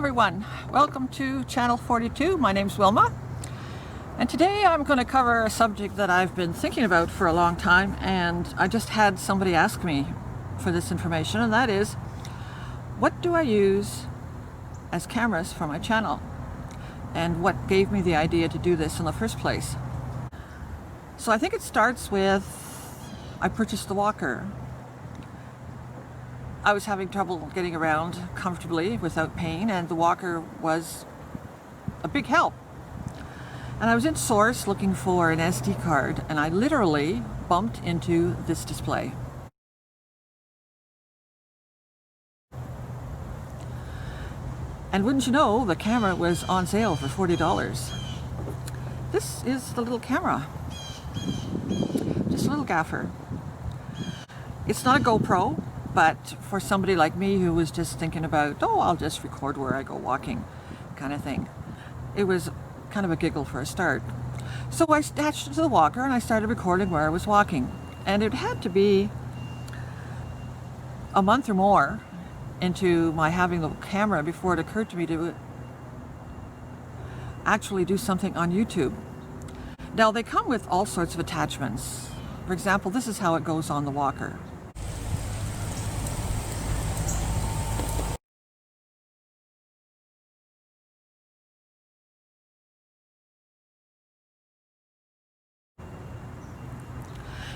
everyone, welcome to channel 42. My name's Wilma, and today I'm going to cover a subject that I've been thinking about for a long time, and I just had somebody ask me for this information, and that is, what do I use as cameras for my channel, and what gave me the idea to do this in the first place. So I think it starts with, I purchased the walker. I was having trouble getting around comfortably without pain, and the walker was a big help. And I was in Source looking for an SD card, and I literally bumped into this display. And wouldn't you know, the camera was on sale for $40. This is the little camera. Just a little gaffer. It's not a GoPro. But for somebody like me who was just thinking about, oh, I'll just record where I go walking kind of thing, it was kind of a giggle for a start. So I attached it to the walker and I started recording where I was walking. And it had to be a month or more into my having the camera before it occurred to me to actually do something on YouTube. Now, they come with all sorts of attachments. For example, this is how it goes on the walker.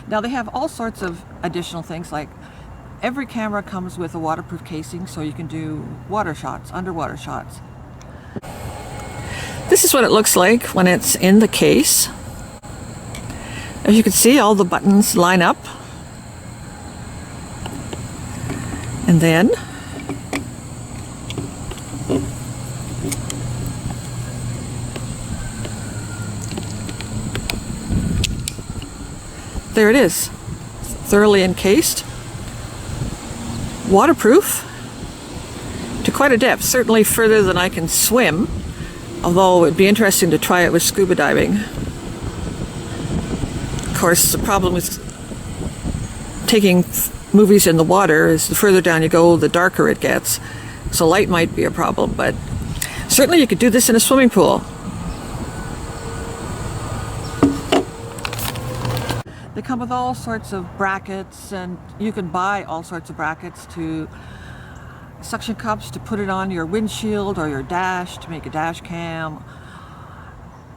Now they have all sorts of additional things, like every camera comes with a waterproof casing so you can do water shots, underwater shots. This is what it looks like when it's in the case. As you can see, all the buttons line up. And then there it is, thoroughly encased, waterproof to quite a depth, certainly further than I can swim, although it'd be interesting to try it with scuba diving. Of course, the problem with taking movies in the water is the further down you go, the darker it gets, so light might be a problem, but certainly you could do this in a swimming pool. They come with all sorts of brackets, and you can buy all sorts of brackets to suction cups to put it on your windshield or your dash to make a dash cam,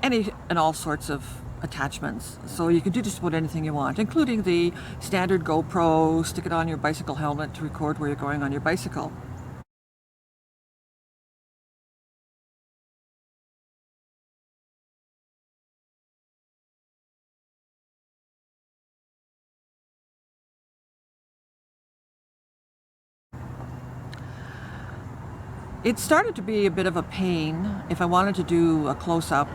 any and all sorts of attachments. So you can do just about anything you want, including the standard GoPro, stick it on your bicycle helmet to record where you're going on your bicycle. It started to be a bit of a pain if I wanted to do a close-up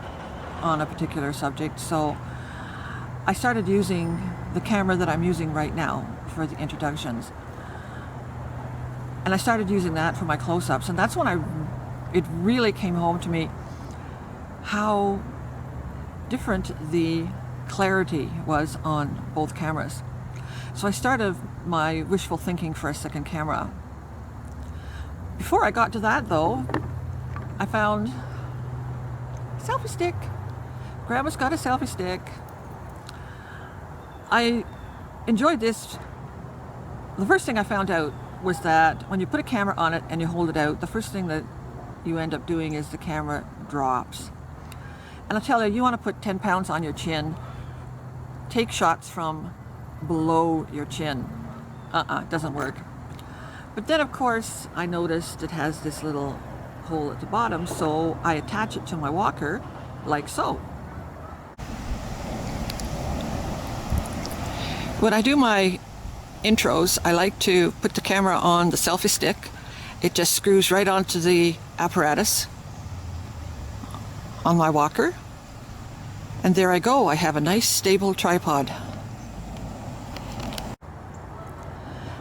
on a particular subject, so I started using the camera that I'm using right now for the introductions. And I started using that for my close-ups, and that's when it really came home to me how different the clarity was on both cameras. So I started my wishful thinking for a second camera. Before I got to that, though, I found a selfie stick. Grandma's got a selfie stick. I enjoyed this. The first thing I found out was that when you put a camera on it and you hold it out, the first thing that you end up doing is the camera drops. And I'll tell you, you want to put 10 pounds on your chin, take shots from below your chin. It doesn't work. But then, of course, I noticed it has this little hole at the bottom, so I attach it to my walker, like so. When I do my intros, I like to put the camera on the selfie stick. It just screws right onto the apparatus on my walker. And there I go, I have a nice stable tripod.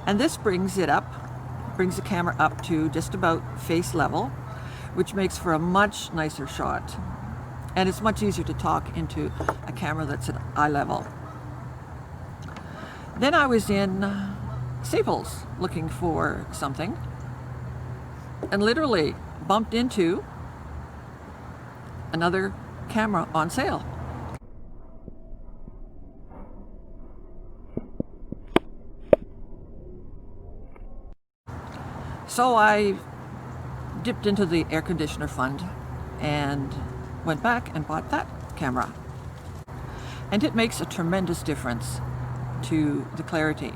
And this brings the camera up to just about face level, which makes for a much nicer shot. And it's much easier to talk into a camera that's at eye level. Then I was in Staples looking for something, and literally bumped into another camera on sale. So I dipped into the air conditioner fund and went back and bought that camera. And it makes a tremendous difference to the clarity.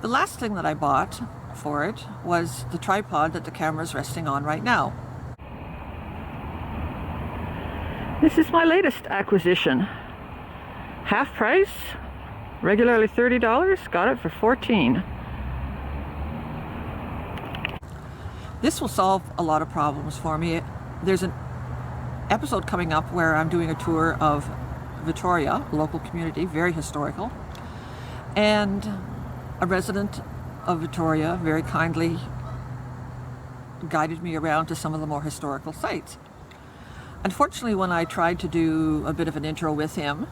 The last thing that I bought for it was the tripod that the camera is resting on right now. This is my latest acquisition. Half price, regularly $30, got it for $14. This will solve a lot of problems for me. There's an episode coming up where I'm doing a tour of Victoria, a local community, very historical. And a resident of Victoria very kindly guided me around to some of the more historical sites. Unfortunately, when I tried to do a bit of an intro with him,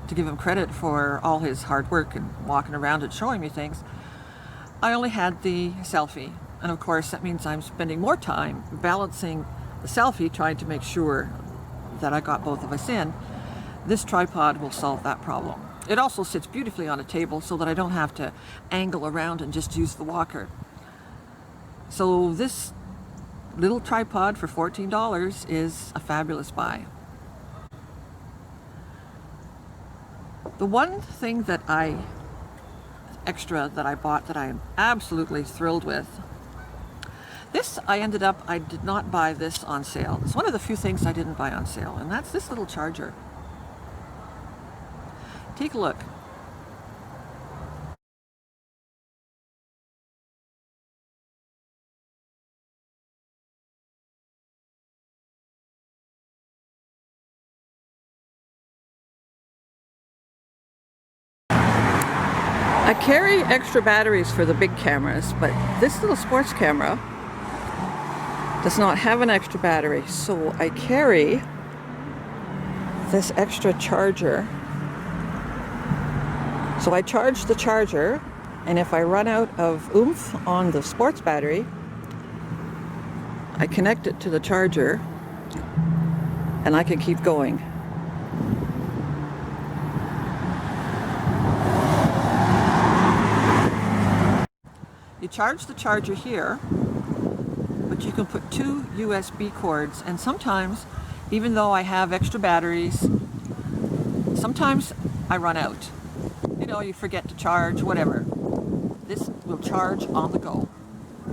to give him credit for all his hard work and walking around and showing me things, I only had the selfie. And of course, that means I'm spending more time balancing the selfie, trying to make sure that I got both of us in. This tripod will solve that problem. It also sits beautifully on a table so that I don't have to angle around and just use the walker. So this little tripod for $14 is a fabulous buy. The one thing that extra that I bought that I am absolutely thrilled with, I did not buy this on sale. It's one of the few things I didn't buy on sale, and that's this little charger. Take a look. I carry extra batteries for the big cameras, but this little sports camera does not have an extra battery, so I carry this extra charger. So I charge the charger, and if I run out of oomph on the sports battery, I connect it to the charger and I can keep going. You charge the charger here, but you can put two USB cords, and sometimes, even though I have extra batteries, sometimes I run out. You know, you forget to charge, whatever. This will charge on the go.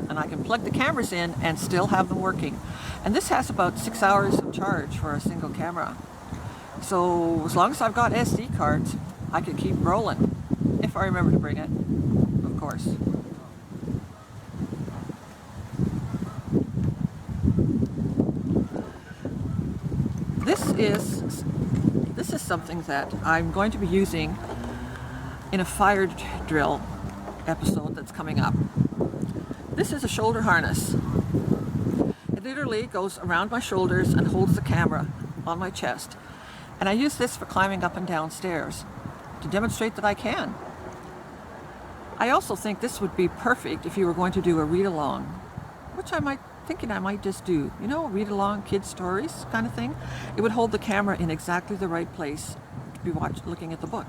And I can plug the cameras in and still have them working. And this has about 6 hours of charge for a single camera. So as long as I've got SD cards, I can keep rolling. If I remember to bring it, of course. This is something that I'm going to be using in a fire drill episode that's coming up. This is a shoulder harness. It literally goes around my shoulders and holds the camera on my chest. And I use this for climbing up and down stairs to demonstrate that I can. I also think this would be perfect if you were going to do a read-along, which I might just do, you know, read along kid stories kind of thing. It would hold the camera in exactly the right place to be looking at the book.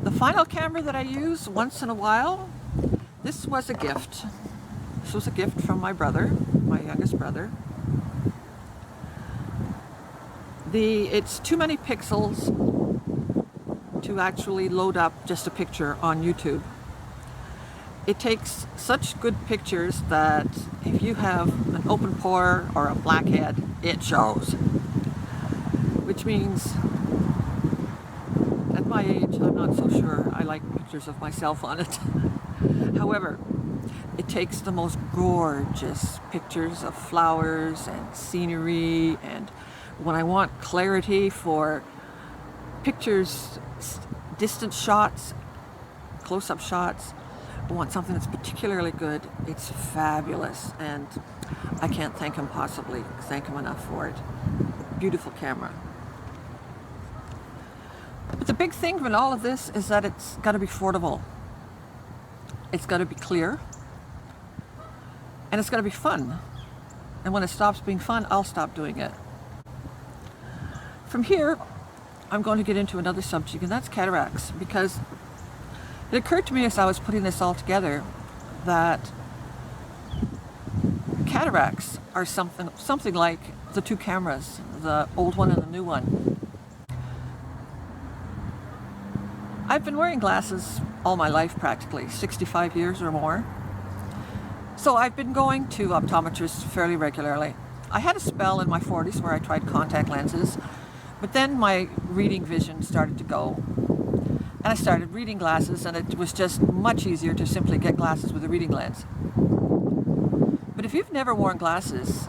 The final camera that I use once in a while, this was a gift. This was a gift from my brother, my youngest brother. It's too many pixels to actually load up just a picture on YouTube. It takes such good pictures that if you have an open pore or a blackhead, it shows. Which means, at my age, I'm not so sure I like pictures of myself on it. However, it takes the most gorgeous pictures of flowers and scenery, and when I want clarity for pictures, distant shots, close-up shots, I want something that's particularly good. It's fabulous, and I can't thank him enough for it. Beautiful camera. But the big thing in all of this is that it's got to be affordable. It's got to be clear. And it's going to be fun. And when it stops being fun, I'll stop doing it. From here, I'm going to get into another subject, and that's cataracts, because it occurred to me as I was putting this all together that cataracts are something like the two cameras, the old one and the new one. I've been wearing glasses all my life, practically 65 years or more. So I've been going to optometrists fairly regularly. I had a spell in my 40s where I tried contact lenses, but then my reading vision started to go. And I started reading glasses, and it was just much easier to simply get glasses with a reading lens. But if you've never worn glasses,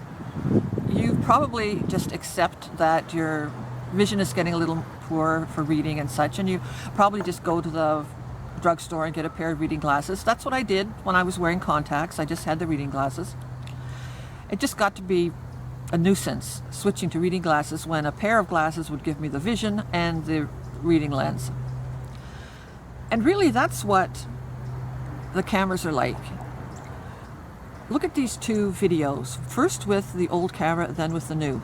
you probably just accept that your vision is getting a little poor for reading and such, and you probably just go to the drugstore and get a pair of reading glasses. That's what I did when I was wearing contacts. I just had the reading glasses. It just got to be a nuisance switching to reading glasses when a pair of glasses would give me the vision and the reading lens. And really, that's what the cameras are like. Look at these two videos, first with the old camera, then with the new.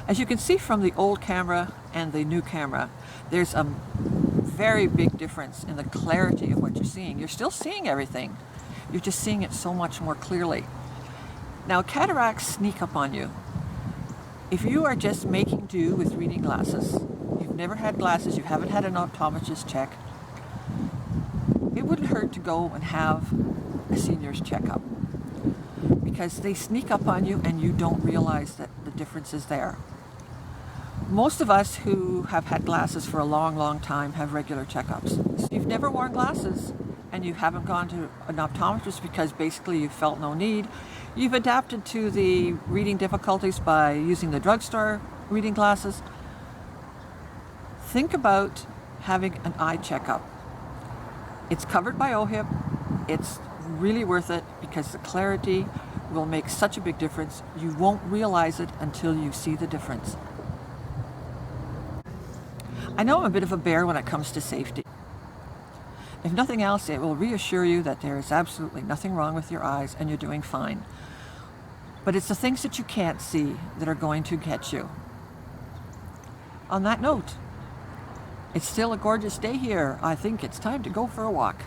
As you can see from the old camera and the new camera, there's a very big difference in the clarity of what you're seeing. You're still seeing everything. You're just seeing it so much more clearly. Now, cataracts sneak up on you. If you are just making do with reading glasses, you've never had glasses, you haven't had an optometrist check, it wouldn't hurt to go and have a senior's checkup, because they sneak up on you and you don't realize that the difference is there. Most of us who have had glasses for a long, long time have regular checkups. If you've never worn glasses and you haven't gone to an optometrist because basically you felt no need, you've adapted to the reading difficulties by using the drugstore reading glasses, think about having an eye checkup. It's covered by OHIP. It's really worth it because the clarity will make such a big difference. You won't realize it until you see the difference. I know I'm a bit of a bear when it comes to safety. If nothing else, it will reassure you that there is absolutely nothing wrong with your eyes and you're doing fine. But it's the things that you can't see that are going to get you. On that note, it's still a gorgeous day here. I think it's time to go for a walk.